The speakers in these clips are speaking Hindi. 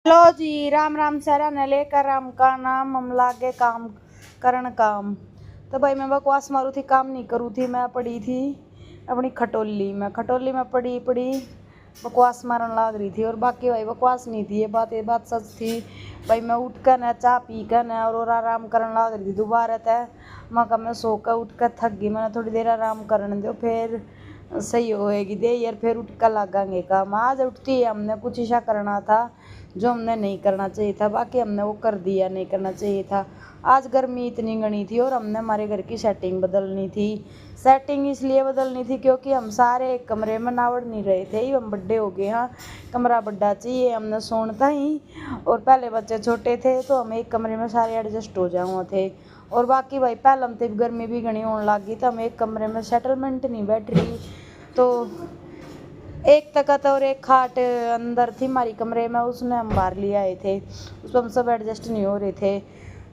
हेलो जी, राम राम सारा ने लेकर राम का नाम हम लागे काम करण काम। तो भाई मैं बकवास मारू थी, काम नहीं करू थी। मैं पड़ी थी अपनी खटोली में पड़ी बकवास मारन लाग रही थी। और बाकी भाई बकवास नहीं थी, ये बात सच थी। भाई मैं उठ कर न चाय पी कर न और आराम करन लाग रही थी। दोबारा तय मैं सो कर उठ कर थक गई। मैंने थोड़ी देर आराम करने दो, फिर सही होएगी दे यार, फिर उठ कर लागेंगे काम। आज उठती है हमने कुछ ऐसा करना था जो हमने नहीं करना चाहिए था, बाकी हमने वो कर दिया, नहीं करना चाहिए था। आज गर्मी इतनी घनी थी और हमने हमारे घर की सेटिंग बदलनी थी। सेटिंग इसलिए बदलनी थी क्योंकि हम सारे एक कमरे में नावड़ नहीं रहे थे। हम बड्डे हो गए, हाँ कमरा बड्डा चाहिए हमने सोना ही। और पहले बच्चे छोटे थे तो हम एक कमरे में सारे एडजस्ट हो जाए थे। और बाकी भाई पहले हम तब गर्मी भी घनी होने लगी तो हम एक कमरे में सेटलमेंट नहीं बैठ रही। तो एक तखत और एक खाट अंदर थी हमारी कमरे में, उसने हम बाहर ले आए थे। उस पर हम सब एडजस्ट नहीं हो रहे थे।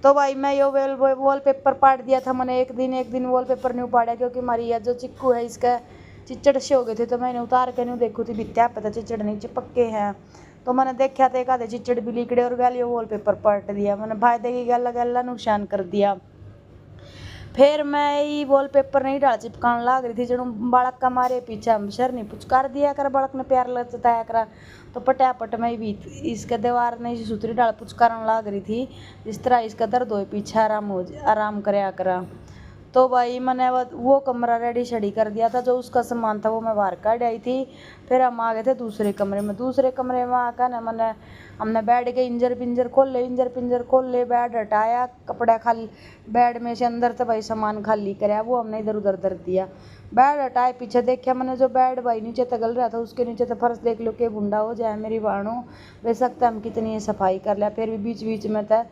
तो भाई मैं यो वॉल पेपर पाट दिया था। मैंने एक दिन वॉल पेपर नहीं उपाड़ा क्योंकि हमारी यह जो चिक्कू है इसका चिचड़ से हो गए थे। तो मैंने उतार के नहीं देखू थी बित्या पता चिचड़ नहीं चिपके हैं। तो मैंने देखा था एक आधे चिचड़ भी लिकड़े और गैलियो वॉल पेपर पाट दिया। मैंने भाई देखी गला नुकसान कर दिया। फिर मैं ये वॉल पेपर नहीं डाल चिपकाने लाग रही थी। जड़ू बालक का मारे पीछे हम शर नहीं पुचकार दिया कर, बालक ने प्यार लताया करा। तो पटापट में भी इसके दीवार ने सुतरी डाल पुचकारन लाग रही थी, जिस तरह इसका दर्द हो पीछे आराम कराया करा। तो भाई मैंने वो कमरा रेडी शेडी कर दिया था। जो उसका सामान था वो मैं बाहर काट आई थी। फिर हम आ गए थे दूसरे कमरे में आकर ना हमने बेड के इंजर पिंजर खोल ले बेड हटाया, कपड़ा खाली बेड में से अंदर तो भाई सामान खाली कराया, वो हमने इधर उधर धर दिया। बेड हटाए पीछे देखा मैंने जो बेड भाई नीचे तगल रहा था उसके नीचे तो फर्श देख लो के बुंडा हो जाए मेरी बाणो। बेशक हम कितनी सफाई कर लिया फिर भी बीच बीच में था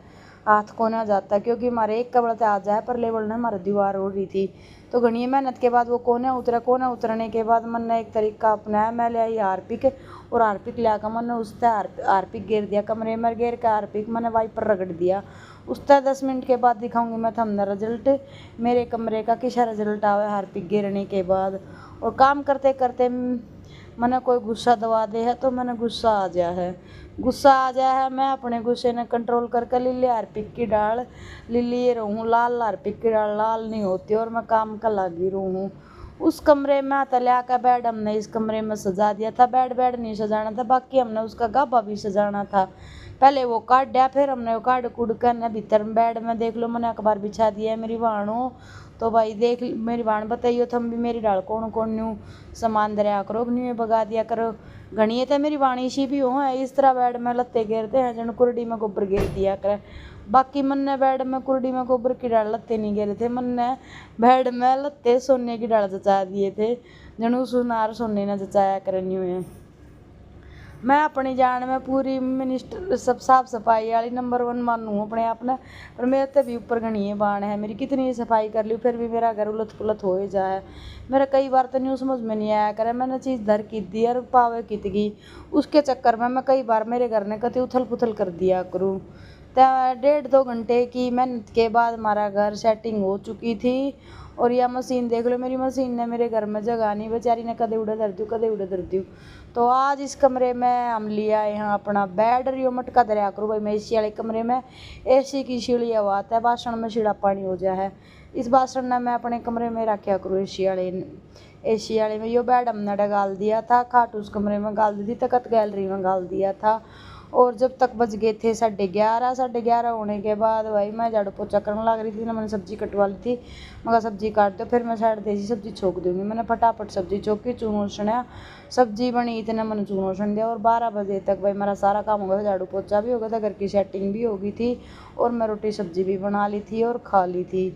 हाथ को ना जाता क्योंकि हमारे एक कबड़ आ जाए पर लेवल ने हमारी दीवार हो रही थी। तो घनी मेहनत के बाद वो कोने उतरने के बाद मैंने एक तरीका अपनाया। मैं ले आई हारपिक और हारपिक ले आकर मैंने उस पर हारपिक गिर दिया कमरे में। गिर के हारपिक मैंने वाइपर रगड़ दिया। उस पर 10 मिनट के बाद दिखाऊंगी मैं थमने रिजल्ट मेरे कमरे का किसा रिजल्ट आवे हारपिक गिरने के बाद। और काम करते करते मैंने कोई गुस्सा दबा दे है तो मैंने गुस्सा आ जाया है। मैं अपने गुस्से ने कंट्रोल करके लिली हारपिक की डाल लिली रहूँ। लाल हारपिक की डाल लाल नहीं होती और मैं काम का लागी रहूँ। उस कमरे में तलिया का बेड हमने इस कमरे में सजा दिया था। बेड नहीं सजाना था, बाकी हमने उसका गाबा भी सजाना था। पहले वो काट दिया, फिर हमने वो काट कुड़ कर भीतर बेड में देख लो मैंने अखबार बिछा दिया है मेरी वाणों। तो भाई देख मेरी वाण बताइयो थम भी मेरी डाल कौन कौन न्यू सामान दरिया करो न्यू भगा दिया करो। घनी तो मेरी वाणी सी भी हो है इस तरह बेड में लत्ते गिरते हैं जन कुरडी में गोबर गिर दिया करे। बाकी मन ने बेड में कुरडी में गोबर की डाल लत्ते नहीं गिरे थे। मन ने बेड में लत्ते सोने की डाल जचा दिए थे जनू सुनार सोने ने जचाया करनी हुए। मैं अपनी जान में पूरी मिनिस्टर सब साफ सफाई वाली नंबर 1 मानूँ अपने आप ने। पर मेरे तो भी ऊपर घनी बाण है, मेरी कितनी सफाई कर ली फिर भी मेरा घर उलट पुलट हो ही जाए। मेरा कई बार तो न्यू समझ में नहीं आया करे मैंने चीज़ धर की दी और पावे कितगी उसके चक्कर में मैं कई बार मेरे घर ने कति उथल पुथल कर दिया करूँ। तो 1.5-2 घंटे की मेहनत के बाद हमारा घर सेटिंग हो चुकी थी। और यह मशीन देख लो, मेरी मशीन ने मेरे घर में जगह नहीं, बेचारी ने कदे उड़े धर दूँ। तो आज इस कमरे में हम लिया यहाँ अपना बेड रियो मटका दरिया करूँ भाई। मैं एसी वाले कमरे में एसी की सीढ़ी हवा आता है, बासन में सीढ़ा पानी हो जाए है। इस बासन ने मैं अपने कमरे में रखा करूँ एसी वाले में। यो बेड हमने डाल दिया था, खाट उस कमरे में गाल दी थी, तखत गैलरी में गाल दिया था। और जब तक बज गए थे 11:30 होने के बाद भाई मैं झाड़ू पोछा करने लग रही थी ना। मैंने सब्जी कटवा ली थी, मगर सब्जी काट दो फिर मैं साइड देसी सब्जी छोक दूंगी। मैंने फटाफट सब्जी छोकी, चूनो सना सब्जी बनी इतने मैंने चूनो सन दिया। और 12 बजे तक भाई मेरा सारा काम हो गया था, झाड़ू पोछा भी हो गया था, घर की सेटिंग भी हो गई थी और मैं रोटी सब्जी भी बना ली थी और खा ली थी।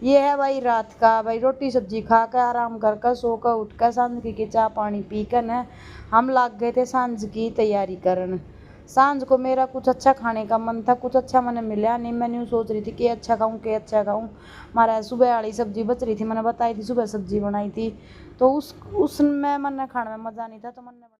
ये है भाई रात का भाई रोटी सब्जी खा कर आराम कर कर सो कर उठ कर सांझ की चाय पानी पी कर न हम लग गए थे सांझ की तैयारी करन। सांझ को मेरा कुछ अच्छा खाने का मन था, कुछ अच्छा मैंने मिला नहीं। मैं यूँ सोच रही थी कि अच्छा खाऊं। हमारा सुबह वाली सब्जी बच रही थी, मैंने बताई थी सुबह सब्जी बनाई थी। तो उसमें मैंने खाने में मज़ा नहीं था तो मैंने